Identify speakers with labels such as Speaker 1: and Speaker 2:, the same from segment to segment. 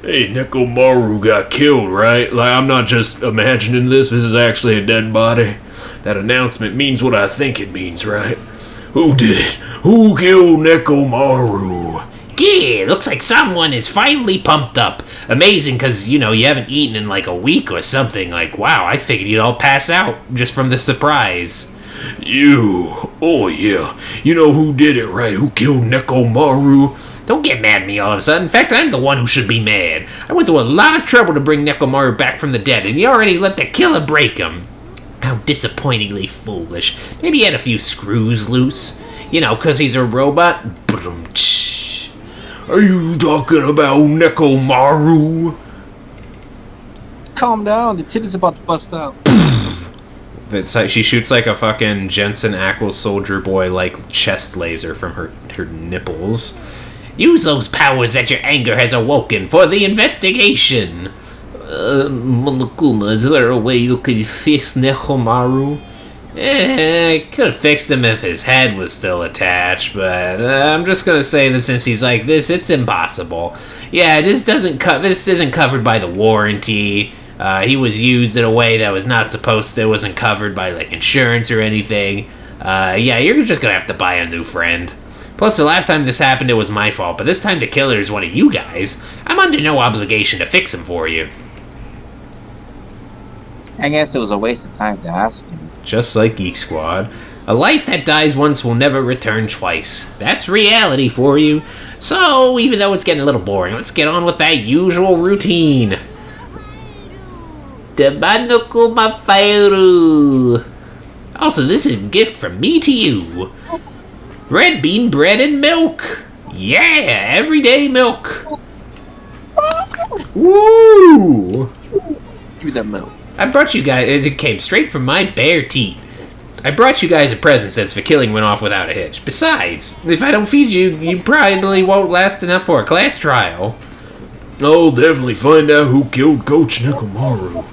Speaker 1: Hey, Nekomaru got killed, right? Like, I'm not just imagining this. This is actually a dead body. That announcement means what I think it means, right? Who did it? Who killed Nekomaru?
Speaker 2: Yeah, looks like someone is finally pumped up. Amazing, because, you haven't eaten in like a week or something. Like, wow, I figured you'd all pass out just from the surprise.
Speaker 1: You. Oh, yeah. You know who did it, right? Who killed Nekomaru?
Speaker 2: Don't get mad at me all of a sudden. In fact, I'm the one who should be mad. I went through a lot of trouble to bring Nekomaru back from the dead, and you already let the killer break him. How disappointingly foolish. Maybe he had a few screws loose. Because he's a robot.
Speaker 1: Are you talking about Nekomaru?
Speaker 3: Calm down, the titty's about to bust out.
Speaker 2: It's like she shoots like a fucking Jensen Ackles Soldier Boy like chest laser from her nipples. Use those powers that your anger has awoken for the investigation. Monokuma, is there a way you could fix Nekomaru? I could have fixed him if his head was still attached, but I'm just gonna say that since he's like this, it's impossible. Yeah, this isn't covered by the warranty. He was used in a way that was not supposed to. It wasn't covered by like insurance or anything. Yeah, you're just gonna have to buy a new friend. Plus, the last time this happened, it was my fault, but this time the killer is one of you guys. I'm under no obligation to fix him for you.
Speaker 3: I guess it was a waste of time to ask him.
Speaker 2: Just like Geek Squad. A life that dies once will never return twice. That's reality for you. So, even though it's getting a little boring, let's get on with that usual routine. Debanokuma Fairu. Also, this is a gift from me to you. Red bean bread and milk. Yeah, everyday milk. Woo!
Speaker 3: Give me that milk.
Speaker 2: I brought you guys, it came straight from my bare teat. I brought you guys a present since the killing went off without a hitch. Besides, if I don't feed you, you probably won't last enough for a class trial.
Speaker 1: I'll definitely find out who killed Coach Nekomaru.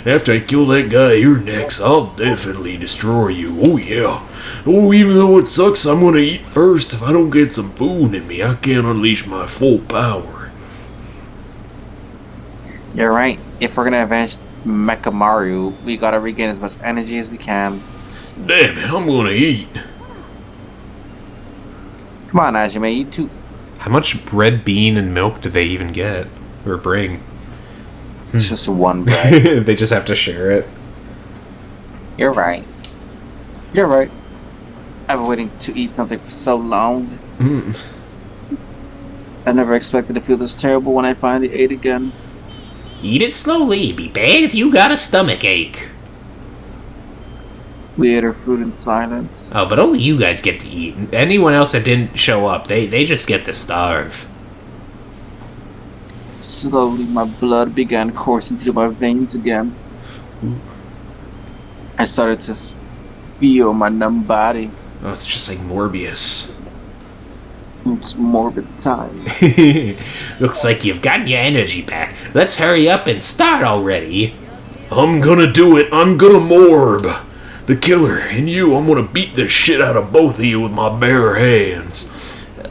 Speaker 1: After I kill that guy here next, I'll definitely destroy you. Oh, yeah. Oh, even though it sucks, I'm gonna eat first. If I don't get some food in me, I can't unleash my full power.
Speaker 3: You're right. If we're gonna avenge Nekomaru, we gotta regain as much energy as we can.
Speaker 1: Damn it, I'm gonna eat.
Speaker 3: Come on, Ajime, you too.
Speaker 2: How much red bean and milk do they even get? Or bring?
Speaker 3: It's just one bread.
Speaker 2: They just have to share it.
Speaker 3: You're right. You're right. I've been waiting to eat something for so long. I never expected to feel this terrible when I finally ate again.
Speaker 2: Eat it slowly. It'd be bad if you got a stomach ache.
Speaker 3: We ate our food in silence.
Speaker 2: Oh, but only you guys get to eat. Anyone else that didn't show up, they just get to starve.
Speaker 3: Slowly, my blood began coursing through my veins again. I started to feel my numb body.
Speaker 2: Oh, it's just like Morbius.
Speaker 3: It's morbid time.
Speaker 2: Looks like you've gotten your energy back. Let's hurry up and start already.
Speaker 1: I'm gonna do it. I'm gonna morb. The killer and you, I'm gonna beat the shit out of both of you with my bare hands.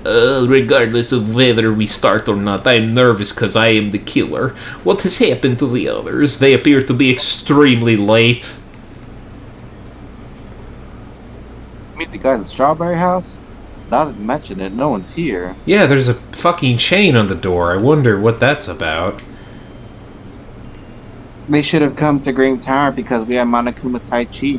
Speaker 2: Regardless of whether we start or not, I'm nervous because I am the killer. What has happened to the others? They appear to be extremely late.
Speaker 3: Meet the guy at the strawberry house? Now that you mention it, no one's here.
Speaker 2: Yeah, there's a fucking chain on the door. I wonder what that's about.
Speaker 3: They should have come to Green Tower because we have Monokuma Tai Chi.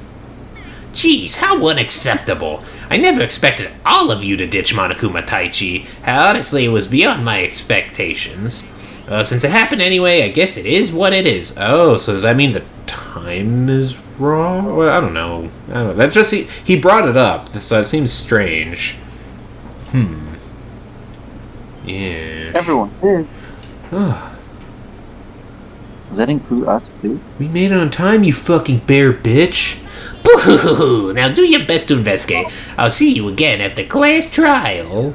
Speaker 2: Jeez, how unacceptable. I never expected all of you to ditch Monokuma Tai Chi. Honestly, it was beyond my expectations. Since it happened anyway, I guess it is what it is. Oh, so does that mean the time is wrong? Well, I don't know. That's just, he brought it up, so it seems strange. Yeah.
Speaker 3: Everyone did. Does that include us too?
Speaker 2: We made it on time, you fucking bear bitch. Boo-hoo-hoo-hoo. Now do your best to investigate. I'll see you again at the class trial.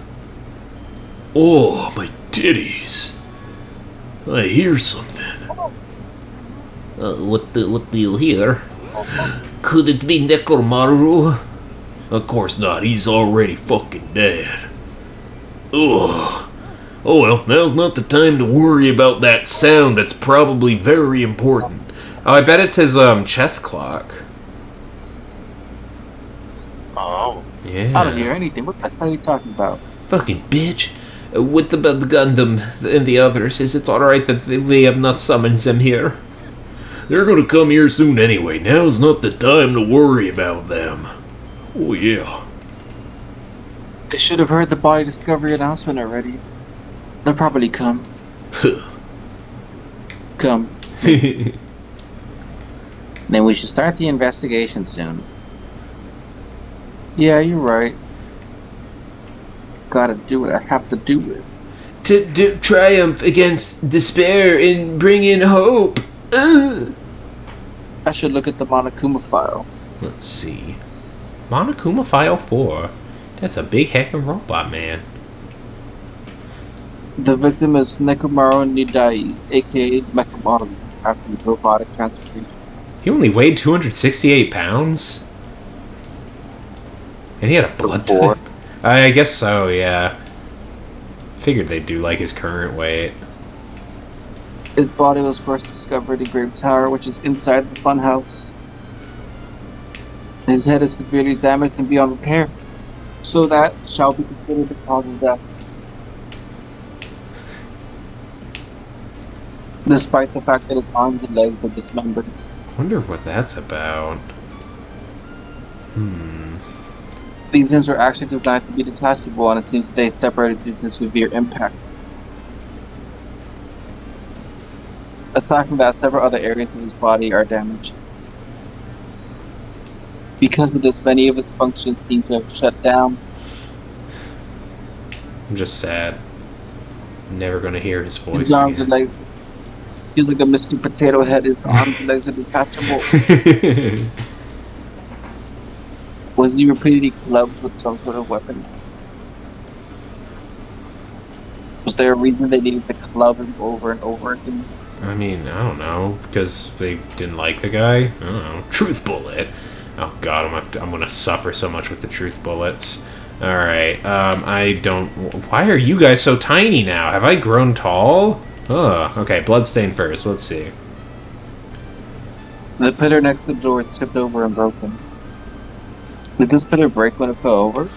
Speaker 1: Oh, my titties. I hear something.
Speaker 2: What do you hear? Could it be Nekomaru?
Speaker 1: Of course not, he's already fucking dead. Ugh. Oh well, now's not the time to worry about that sound that's probably very important.
Speaker 2: Oh, I bet it's his chess clock.
Speaker 4: Oh.
Speaker 2: Yeah.
Speaker 3: I don't hear anything. What the hell are you talking about?
Speaker 2: Fucking bitch. With the Gundam and the others, is it alright that we have not summoned them here?
Speaker 1: They're gonna come here soon anyway. Now's not the time to worry about them. Oh yeah.
Speaker 3: They should have heard the body discovery announcement already. They'll probably come. Come. Then we should start the investigation soon. Yeah, you're right. Gotta do it. I have to do it.
Speaker 2: To triumph against despair and bring in hope.
Speaker 3: I should look at the Monokuma file.
Speaker 2: Let's see. Monokuma File 4. That's a big heckin' robot, man.
Speaker 3: The victim is Nekomaru Nidai, aka Mechamaru, after the robotic transformation.
Speaker 2: He only weighed 268 pounds? And he had a blood
Speaker 3: Four.
Speaker 2: type? I guess so, yeah. Figured they'd do like his current weight.
Speaker 3: His body was first discovered in Grave Tower, which is inside the funhouse. His head is severely damaged and beyond repair, so that shall be considered the cause of death. Despite the fact that his arms and legs were dismembered.
Speaker 2: Wonder what that's about.
Speaker 3: These limbs were actually designed to be detachable, and it seems they separated due to severe impact. Aside from that, several other areas of his body are damaged. Because of this, many of his functions seem to have shut down.
Speaker 2: I'm just sad. Never gonna hear his voice
Speaker 3: His arms and
Speaker 2: again.
Speaker 3: legs. He's like a Mr. Potato Head. His arms and legs are detachable. Was he repeatedly clubbed with some sort of weapon? Was there a reason they needed to club him over and over again?
Speaker 2: I mean, I don't know. Because they didn't like the guy? I don't know. Truth bullet. Oh god, I'm gonna suffer so much with the truth bullets. Alright, I don't... Why are you guys so tiny now? Have I grown tall? Oh, okay, bloodstain first. Let's see.
Speaker 3: The pillar next to the door is tipped over and broken. Did this pillar break when it fell over?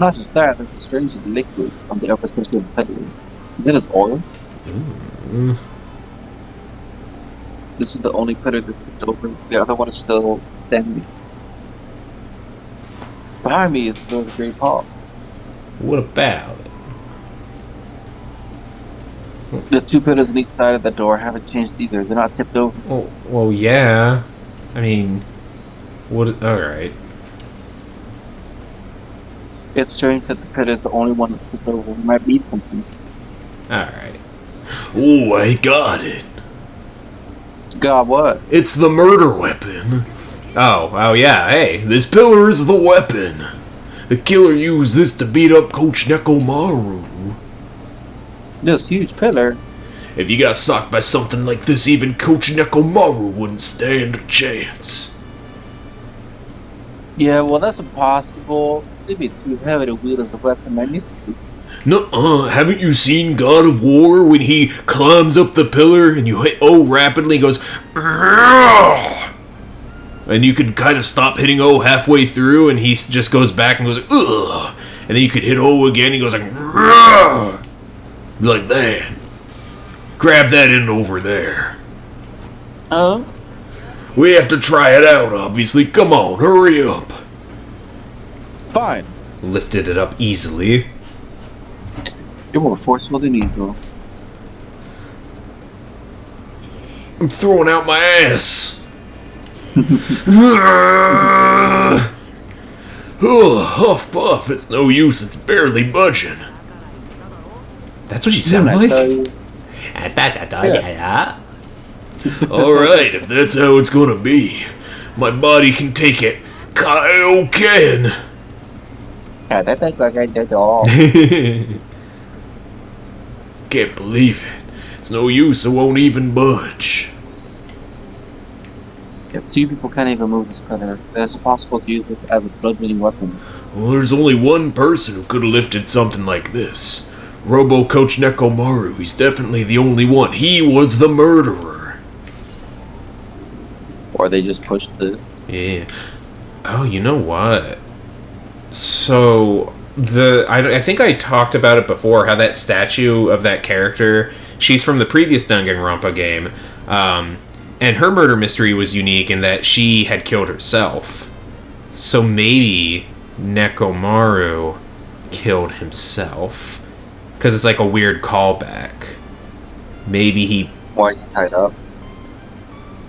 Speaker 3: Not just that, there's a strange liquid on the upper section of the pillar. Is it as oil?
Speaker 2: Ooh.
Speaker 3: This is the only pillar that's tipped over. The other one is still standing. Behind me is the Great Hall.
Speaker 2: What about it?
Speaker 3: The two pillars on each side of the door haven't changed either. They're not tipped over.
Speaker 2: Oh, well, yeah. I mean, what? Alright.
Speaker 3: It's strange that the pillar is the only one that's tipped over. We might need something.
Speaker 2: Alright.
Speaker 1: Oh, I got it.
Speaker 3: God, what?
Speaker 1: It's the murder weapon.
Speaker 2: Oh, yeah, hey.
Speaker 1: This pillar is the weapon. The killer used this to beat up Coach Nekomaru.
Speaker 3: This huge pillar.
Speaker 1: If you got socked by something like this, even Coach Nekomaru wouldn't stand a chance.
Speaker 3: Yeah, well, that's impossible. It'd be too heavy to wield as a weapon. I used to.
Speaker 1: Nuh-uh, haven't you seen God of War when he climbs up the pillar and you hit O rapidly and goes "Ugh!" And you can kind of stop hitting O halfway through and he just goes back and goes ugh, and then you could hit O again and he goes like "Ugh!" Like that. Grab that in over there.
Speaker 3: Oh?
Speaker 1: We have to try it out, obviously. Come on, hurry up.
Speaker 3: Fine.
Speaker 2: Lifted it up easily.
Speaker 3: You're more forceful than usual.
Speaker 1: I'm throwing out my ass. Oh, huff puff, it's no use, it's barely budging.
Speaker 2: That's what you sound
Speaker 3: I
Speaker 2: like?
Speaker 3: tell you.
Speaker 2: Yeah.
Speaker 1: Alright, if that's how it's gonna be, my body can take it. Kaioken!
Speaker 3: Yeah, that thing's like I did all.
Speaker 1: Can't believe it. It's no use, it won't even budge.
Speaker 3: If two people can't even move this pillar, then it's possible to use it as a bludgeoning weapon.
Speaker 1: Well, there's only one person who could have lifted something like this. Robo Coach Nekomaru. He's definitely the only one. He was the murderer.
Speaker 3: Or they just pushed the...
Speaker 2: Yeah. Oh, you know what? So, I think I talked about it before, how that statue of that character, she's from the previous Danganronpa game, and her murder mystery was unique in that she had killed herself. So maybe Nekomaru killed himself. Because it's like a weird callback. Maybe he...
Speaker 3: Why are you tied up?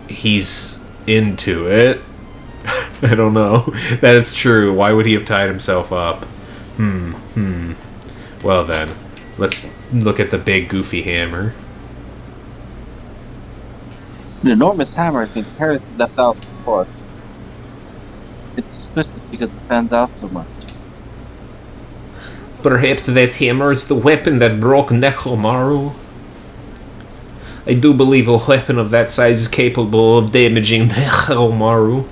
Speaker 2: He's into it. I don't know. That is true. Why would he have tied himself up? Well then, let's look at the big goofy hammer.
Speaker 3: An enormous hammer has been carelessly left out before. It's suspicious because it stands out so much.
Speaker 2: Perhaps that hammer is the weapon that broke Nekomaru. I do believe a weapon of that size is capable of damaging Nekomaru.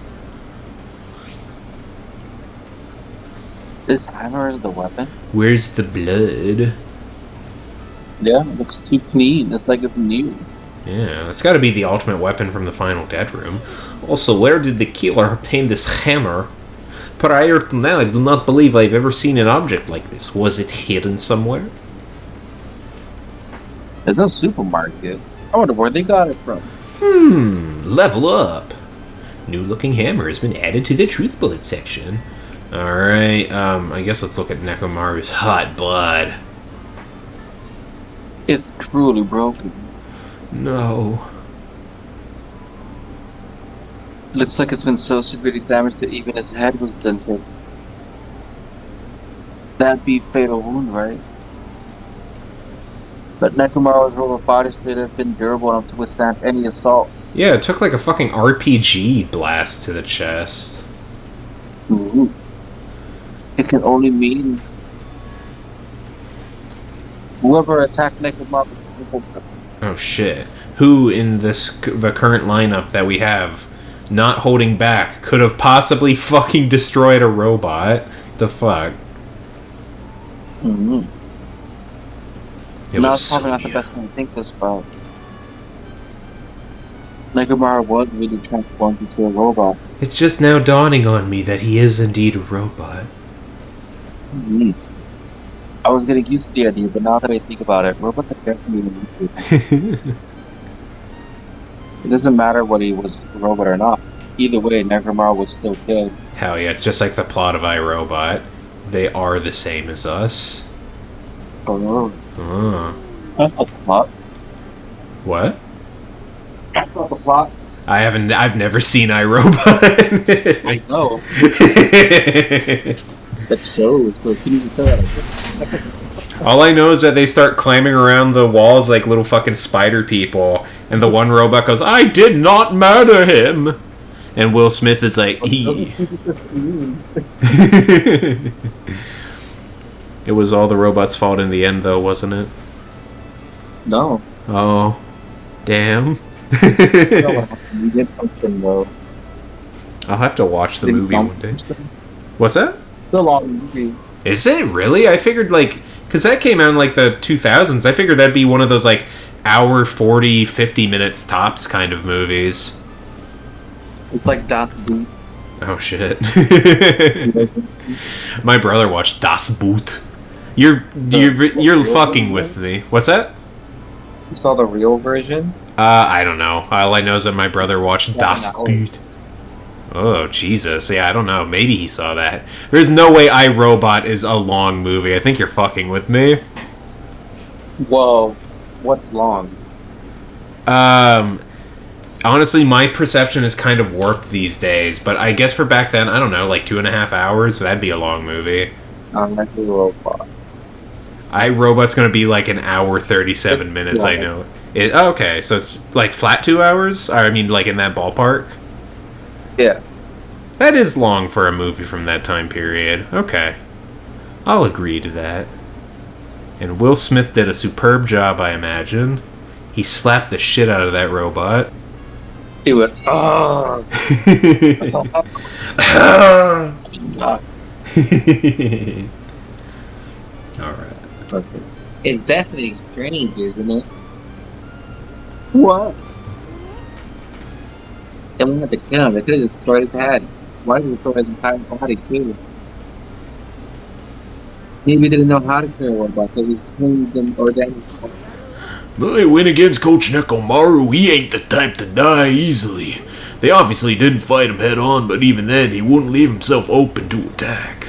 Speaker 3: This hammer is the weapon?
Speaker 2: Where's the blood?
Speaker 3: Yeah, it looks too clean. It's like it's new.
Speaker 2: Yeah, it's gotta be the ultimate weapon from the final dead room. Also, where did the killer obtain this hammer? Prior to now, I do not believe I've ever seen an object like this. Was it hidden somewhere?
Speaker 3: There's no supermarket. I wonder where they got it from.
Speaker 2: Level up. New looking hammer has been added to the truth bullet section. Alright, I guess let's look at Nekomaru's hot blood.
Speaker 3: It's truly broken.
Speaker 2: No.
Speaker 3: Looks like it's been so severely damaged that even his head was dented. That'd be fatal wound, right? But Nekomaru's robot body should have been durable enough to withstand any assault.
Speaker 2: Yeah, it took like a fucking RPG blast to the chest.
Speaker 3: Ooh. It can only mean whoever attacked Nekomaru.
Speaker 2: Oh shit. Who in the current lineup that we have, not holding back, could have possibly fucking destroyed a robot? The fuck?
Speaker 3: Mm-hmm.
Speaker 2: It
Speaker 3: No,
Speaker 2: was
Speaker 3: it's probably not the best thing to think this about. Nekomaru was really transformed into a robot.
Speaker 2: It's just now dawning on me that he is indeed a robot.
Speaker 3: Mm-hmm. I was getting used to the idea, but now that I think about it, robots are definitely it doesn't matter whether he was a robot or not. Either way, Nekomaru was still killed.
Speaker 2: Hell yeah, it's just like the plot of iRobot. They are the same as us.
Speaker 3: Oh,
Speaker 2: Ah.
Speaker 3: that's not the plot.
Speaker 2: What?
Speaker 3: That's not the plot.
Speaker 2: I've never seen iRobot.
Speaker 3: I know. That shows. So as soon as you say that,
Speaker 2: All I know is that they start climbing around the walls like little fucking spider people, and the one robot goes, "I did not murder him," and Will Smith is like, "He." It was all the robot's fault in the end, though, wasn't it?
Speaker 3: no.
Speaker 2: Oh, damn.
Speaker 3: You did function though.
Speaker 2: I'll have to watch the movie one day. What's that?
Speaker 3: It's a long movie.
Speaker 2: Is it really? I figured like, because that came out in like the 2000s. I figured that'd be one of those like hour 40, 50 minutes tops kind of movies.
Speaker 3: It's like Das Boot.
Speaker 2: Oh shit. My brother watched Das Boot. You're fucking with me. What's that?
Speaker 3: You saw the real version?
Speaker 2: I don't know. All I know is that my brother watched Das Boot. Oh, Jesus. Yeah, I don't know. Maybe he saw that. There's no way iRobot is a long movie. I think you're fucking with me.
Speaker 3: Whoa. What's long?
Speaker 2: Honestly, my perception is kind of warped these days, but I guess for back then, I don't know, like 2.5 hours? That'd be a long movie.
Speaker 3: Like the robot.
Speaker 2: iRobot's gonna be like an hour 37
Speaker 3: It's
Speaker 2: minutes,
Speaker 3: long.
Speaker 2: I know. Okay, so it's like flat 2 hours? I mean, like in that ballpark?
Speaker 3: Yeah.
Speaker 2: That is long for a movie from that time period. Okay. I'll agree to that. And Will Smith did a superb job, I imagine. He slapped the shit out of that robot.
Speaker 3: Do it. Oh.
Speaker 2: Alright.
Speaker 3: Okay. It's definitely strange, isn't it? What? They wouldn't have to kill him. They could have just destroyed his head. Why did they destroy his entire body, too? Maybe they didn't know how to kill one, but they cleaned them or damaged them.
Speaker 1: But they win against Coach Nekomaru. He ain't the type to die easily. They obviously didn't fight him head on, but even then, he wouldn't leave himself open to attack.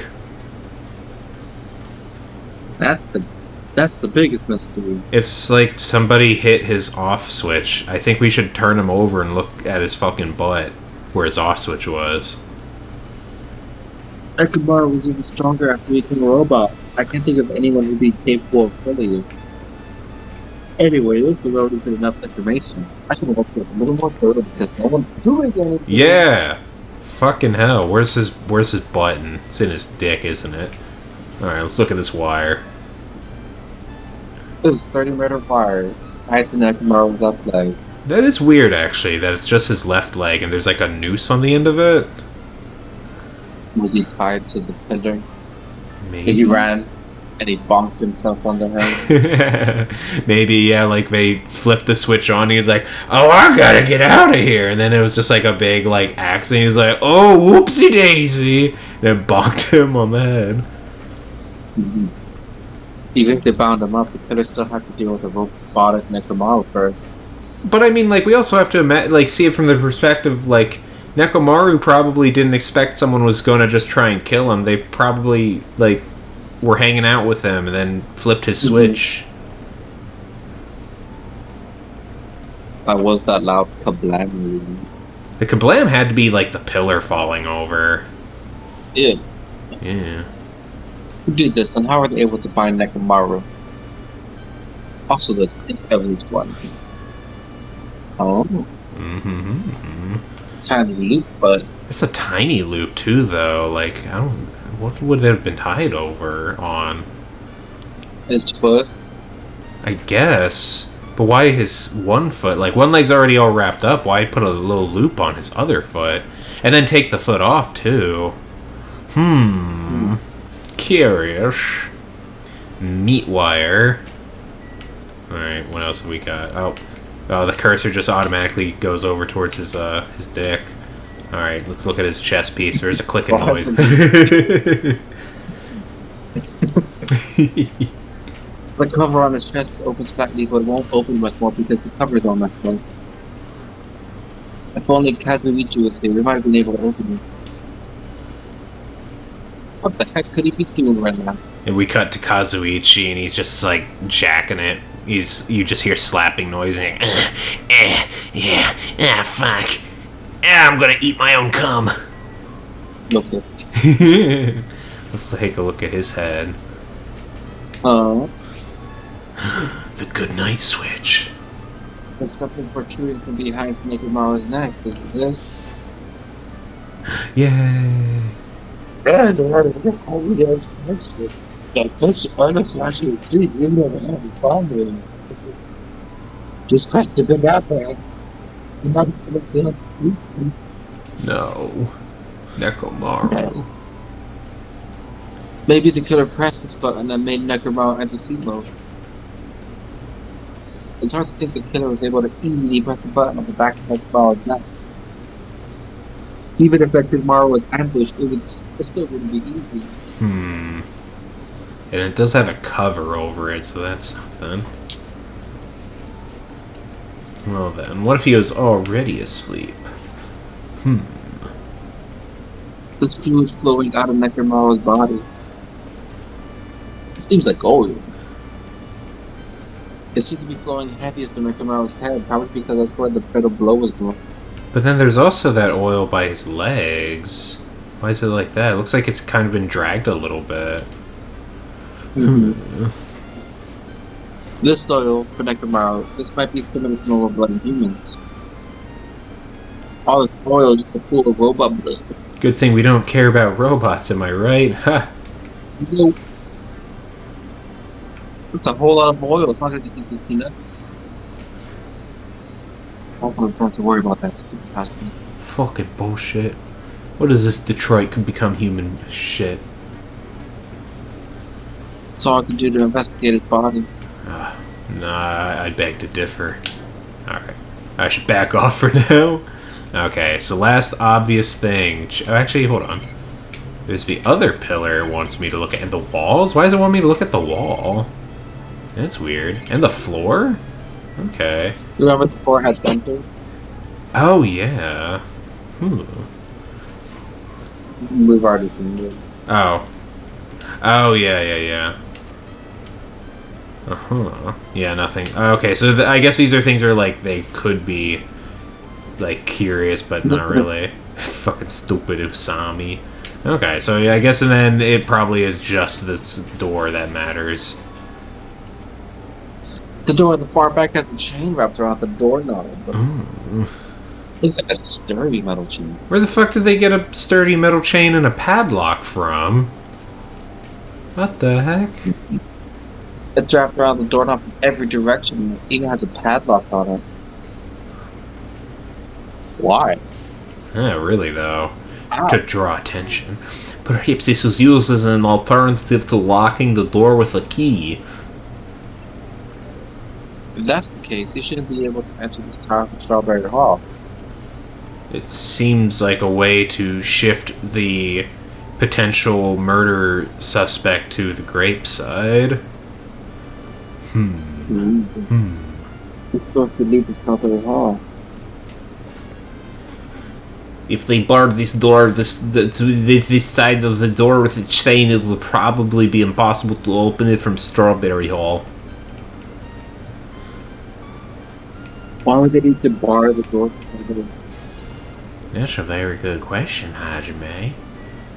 Speaker 3: That's the biggest mystery.
Speaker 2: It's like somebody hit his off switch. I think we should turn him over and look at his fucking butt, where his off switch was.
Speaker 3: Nekomaru was even stronger after becoming a robot. I can't think of anyone who'd be capable of killing him. Anyway, this road isn't enough information. I should have looked at a little more further because no one's doing anything.
Speaker 2: Yeah! Fucking hell. Where's his button? It's in his dick, isn't it? Alright, let's look at this wire.
Speaker 3: This is 30-meter wire. Tied to Nekomaru's left leg.
Speaker 2: That is weird, actually, that it's just his left leg and there's like a noose on the end of it.
Speaker 3: Was he tied to the pillar?
Speaker 2: Maybe.
Speaker 3: He ran and he bonked himself on the head.
Speaker 2: Maybe, yeah, like they flipped the switch on. He was like, "Oh, I gotta get out of here!" And then it was just like a big like axe, and he was like, "Oh, whoopsie daisy!" And it bonked him on the head.
Speaker 3: Mm-hmm. Even if they bound him up, the killer still had to deal with the robotic Nekomaru first.
Speaker 2: But I mean, like we also have to see it from the perspective like Nekomaru probably didn't expect someone was going to just try and kill him. They probably like were hanging out with him and then flipped his switch.
Speaker 3: That was that loud kablam.
Speaker 2: The kablam had to be like the pillar falling over.
Speaker 3: Yeah.
Speaker 2: Yeah.
Speaker 3: Who did this and how are they able to find Nekomaru? Also, the evidence one. Oh.
Speaker 2: Mm-hmm.
Speaker 3: Tiny loop, but
Speaker 2: It's a tiny loop too, though. Like I don't. What would they have been tied over on?
Speaker 3: his foot.
Speaker 2: I guess. But why his one foot? Like, one leg's already all wrapped up. Why put a little loop on his other foot? And then take the foot off, too. Curious. Meat wire. Alright, what else have we got? Oh, the cursor just automatically goes over towards his dick. Alright, let's look at his chest piece. There's a clicking noise.
Speaker 3: The cover on his chest is open slightly, but it won't open much more because the cover is on that way. If only Kazuichi was there, we might have been able to open it. What the heck could he be doing right now?
Speaker 2: And we cut to Kazuichi, and he's just like jacking it. You just hear slapping noise, and fuck. I'm gonna eat my own cum.
Speaker 3: Okay.
Speaker 2: Let's take a look at his head.
Speaker 3: Oh.
Speaker 2: The good night switch.
Speaker 3: There's something protruding from behind Nekomaru's neck. Is this?
Speaker 2: Yay.
Speaker 3: There's a lot of holy ass connection. That puts unofficial see you never have found it. Just press the big apple. You might have sense.
Speaker 2: No. Nekomaru.
Speaker 3: Maybe the killer pressed this button and made Nekomaru enter sleep mode. It's hard to think the killer was able to easily press a button on the back of Nekomaru's neck. Even if Nekomaru was ambushed, it still wouldn't be easy.
Speaker 2: And it does have a cover over it, so that's something. Well then, what if he was already asleep?
Speaker 3: This fluid flowing out of Nekomaru's body. It seems like oil. It seems to be flowing heaviest to Nekomaru's head, probably because that's where the fatal blow was doing.
Speaker 2: But then there's also that oil by his legs. Why is it like that? It looks like it's kind of been dragged a little bit.
Speaker 3: This oil for Nekomaru, this might be similar to normal blood in humans. All this oil is just a pool of robot blood.
Speaker 2: Good thing we don't care about robots, am I right? Ha!
Speaker 3: Nope. It's a whole lot of oil, it's not going to be easily cleaned up. Also, don't have to worry about that stupid passion.
Speaker 2: Fucking bullshit. What is this Detroit can become human shit?
Speaker 3: That's all I can do to investigate his body.
Speaker 2: Nah, I beg to differ. Alright. I should back off for now. Okay, so last obvious thing. Actually, hold on. There's the other pillar it wants me to look at. And the walls? Why does it want me to look at the wall? That's weird. And the floor? Okay.
Speaker 3: You remember the floor had sensors?
Speaker 2: Oh, yeah.
Speaker 3: We've already seen it.
Speaker 2: Oh. Oh, yeah. Uh-huh. Yeah, nothing. Okay, so I guess these are things where, like, they could be, like, curious, but not really. Fucking stupid Usami. Okay, so yeah, I guess, and then it probably is just this door that matters.
Speaker 3: The door at the far back has a chain wrapped around the doorknob. It's like a sturdy metal chain.
Speaker 2: Where the fuck did they get a sturdy metal chain and a padlock from? What the heck?
Speaker 3: It's wrapped around the doorknob in every direction. It even has a padlock on it. Why?
Speaker 2: Yeah, really, though.
Speaker 3: Ow.
Speaker 2: To draw attention. Perhaps this was used as an alternative to locking the door with a key.
Speaker 3: If that's the case, you shouldn't be able to enter this tower from Strawberry Hall.
Speaker 2: It seems like a way to shift the potential murder suspect to the grape side.
Speaker 3: It's supposed to lead to Strawberry Hall.
Speaker 2: If they barred this door, this side of the door with a chain, it would probably be impossible to open it from Strawberry Hall.
Speaker 3: Why would they need to bar the door?
Speaker 2: That's a very good question, Hajime.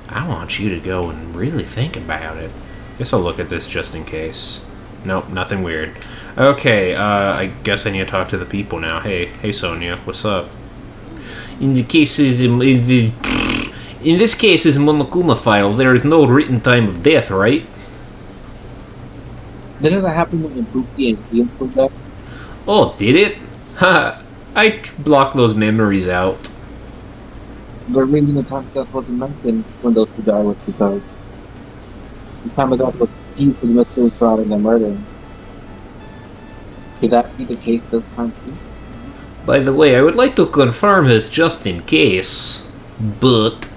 Speaker 2: I want you to go and really think about it. Guess I'll look at this just in case. Nope, nothing weird. Okay, I guess I need to talk to the people now. Hey Sonia, what's up? In this case's Monokuma file, there is no written time of death, right?
Speaker 3: Didn't that happen when Ibuki and Kiyo were there?
Speaker 2: Oh, did it? Haha, I blocked those memories out.
Speaker 3: The reason the time of death wasn't mentioned when those two died was because the time of death was due to the mystery surrounding the murder. Could that be the case this time too?
Speaker 2: By the way, I would like to confirm this just in case, but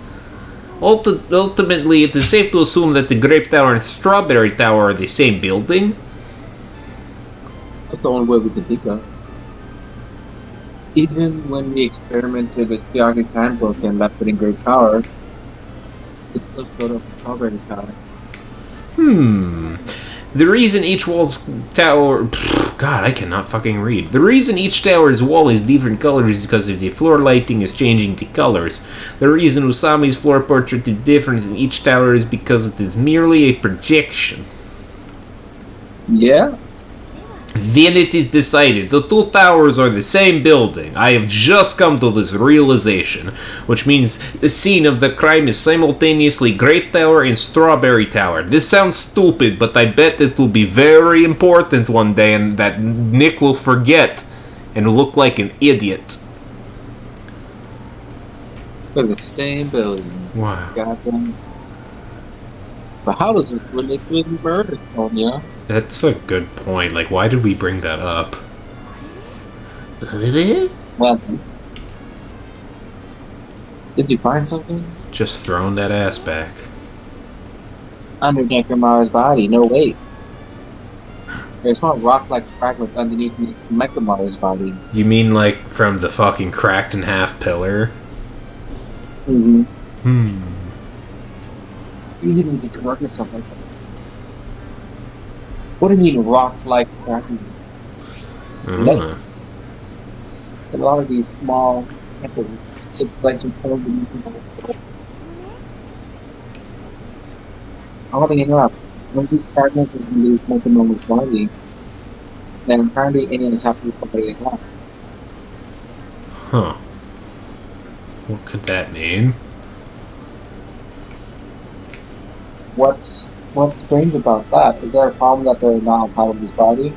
Speaker 2: ultimately it is safe to assume that the Grape Tower and Strawberry Tower are the same building.
Speaker 3: That's the only way we could think of. Even when we experimented with Tiaga's handbook and left it in Great Tower, it still showed up in Strawberry Tower.
Speaker 2: The reason each wall's tower... God, I cannot fucking read. The reason each tower's wall is different colors is because if the floor lighting is changing the colors. The reason Usami's floor portrait is different in each tower is because it is merely a projection.
Speaker 3: Yeah?
Speaker 2: Then it is decided the two towers are the same building. I have just come to this realization, which means the scene of the crime is simultaneously Grape Tower and Strawberry Tower. This sounds stupid, but I bet it will be very important one day and that Nick will forget and look like an idiot.
Speaker 3: They're the same building.
Speaker 2: Wow.
Speaker 3: Goddamn. But how does this relate to the murder, Sonia?
Speaker 2: That's a good point. Like, why did we bring that up?
Speaker 3: Well, did you find something?
Speaker 2: Just throwing that ass back.
Speaker 3: Under Nekomaru's body, no wait. There's small rock-like fragments underneath Nekomaru's body.
Speaker 2: You mean like from the fucking cracked in half pillar?
Speaker 3: Mm-hmm. You didn't need to correct yourself like that. What do you mean rock-like fragments? Like, a lot of these small temples, it's like you told me. Oddly enough, when these fragments are released Nekomaru's body, then apparently anything is happening to somebody like that.
Speaker 2: Huh. What could that mean?
Speaker 3: What's strange about that? Is there a problem that they're not a part of his body?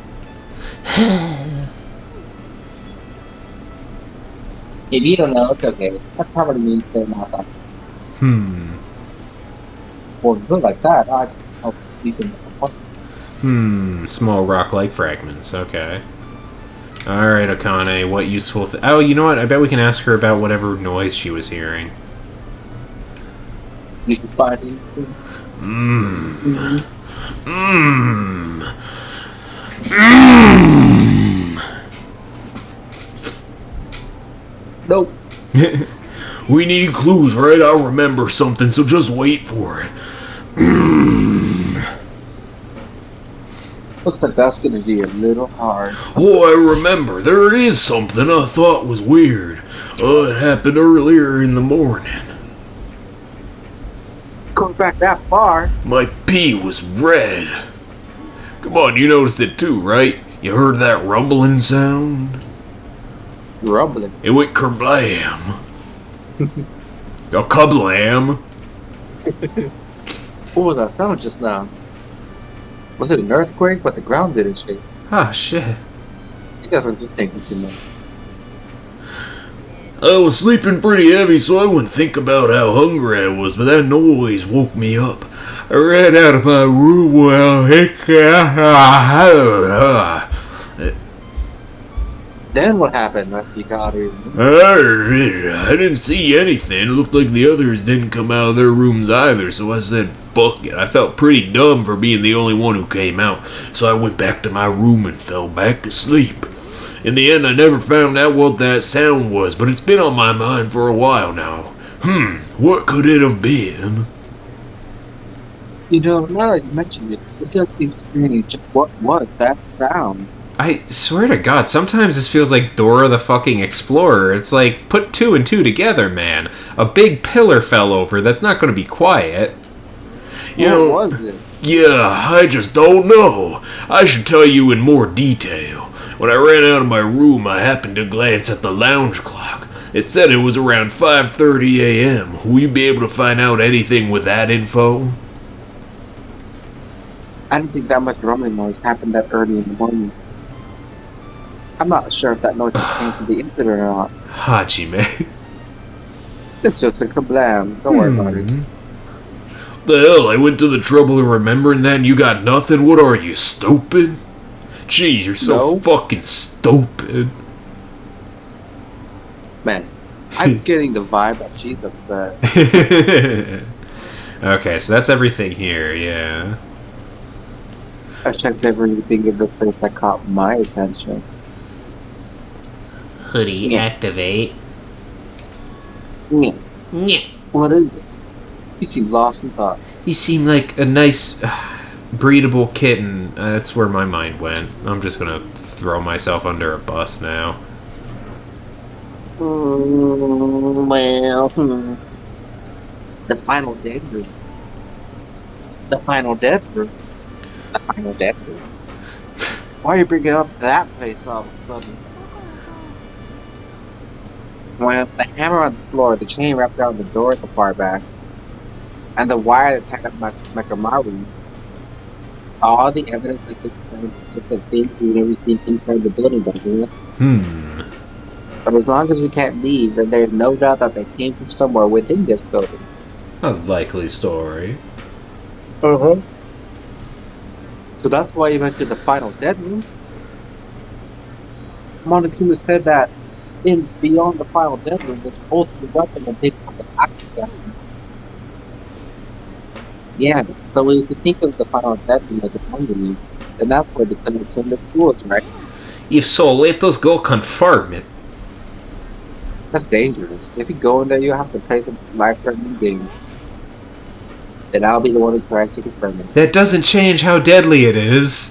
Speaker 3: If you don't know, it's okay. That probably means they're not that. Or good like that, I can help you can.
Speaker 2: Small rock-like fragments. Okay. Alright, Akane, what useful oh, you know what? I bet we can ask her about whatever noise she was hearing.
Speaker 3: You can find anything. Nope.
Speaker 1: We need clues, right? I'll remember something, so just wait for it.
Speaker 3: Looks like that's gonna be a little hard.
Speaker 1: Oh, I remember. There is something I thought was weird. It happened earlier in the morning.
Speaker 3: Going back that far.
Speaker 1: My pee was red. Come on, you noticed it too, right? You heard that rumbling sound?
Speaker 3: Rumbling.
Speaker 1: It went kerblam. A kablam.
Speaker 3: What was that sound just now? Was it an earthquake? But the ground didn't shake.
Speaker 2: Ah, shit.
Speaker 3: You guys are just thinking too much.
Speaker 1: I was sleeping pretty heavy, so I wouldn't think about how hungry I was, but that noise woke me up. I ran out of my room while
Speaker 3: Then what happened after you got here?
Speaker 1: I didn't see anything. It looked like the others didn't come out of their rooms either, so I said, fuck it. I felt pretty dumb for being the only one who came out, so I went back to my room and fell back asleep. In the end, I never found out what that sound was, but it's been on my mind for a while now. What could it have been?
Speaker 3: You know, now that you mentioned it, it does seem strange. What was that sound?
Speaker 2: I swear to God, sometimes this feels like Dora the fucking Explorer. It's like, put two and two together, man. A big pillar fell over. That's not going to be quiet.
Speaker 3: What was it?
Speaker 1: Yeah, I just don't know. I should tell you in more detail. When I ran out of my room, I happened to glance at the lounge clock. It said it was around 5:30 a.m. Will you be able to find out anything with that info?
Speaker 3: I don't think that much rumbling noise happened that early in the morning. I'm not sure if that noise pertains to the incident or not.
Speaker 2: Hajime.
Speaker 3: It's just a kablam. Don't worry about it.
Speaker 1: The hell, I went to the trouble of remembering that and you got nothing? What are you, stupid? Jeez, you're so fucking stupid.
Speaker 3: Man, I'm getting the vibe that she's upset.
Speaker 2: Okay, so that's everything here, yeah.
Speaker 3: I checked everything in this place that caught my attention.
Speaker 2: Hoodie, activate.
Speaker 3: Yeah.
Speaker 2: Yeah.
Speaker 3: What is it? You seem lost in thought.
Speaker 2: You seem like a nice, breedable kitten. That's where my mind went. I'm just gonna throw myself under a bus now.
Speaker 3: The final dead room. The final dead room. The final dead room. Why are you bringing up that place all of a sudden? Well, the hammer on the floor, the chain wrapped around the door at the far back, and the wire that tied up Makamaru. All the evidence at this point is just that they do everything inside the building, doesn't it? But as long as we can't leave, then there's no doubt that they came from somewhere within this building.
Speaker 2: A likely story.
Speaker 3: Uh-huh. So that's why you went to the final dead room? Monokuma said that in beyond the final dead room, this ultimate weapon will take on the action weapon. Yeah, so if you think of the final dead room as a company, then that's where the Kanotomi schools, right?
Speaker 2: If so, let us go confirm it.
Speaker 3: That's dangerous. If you go in there, you have to play the life-threatening game. Then I'll be the one who tries to confirm it.
Speaker 2: That doesn't change how deadly it is.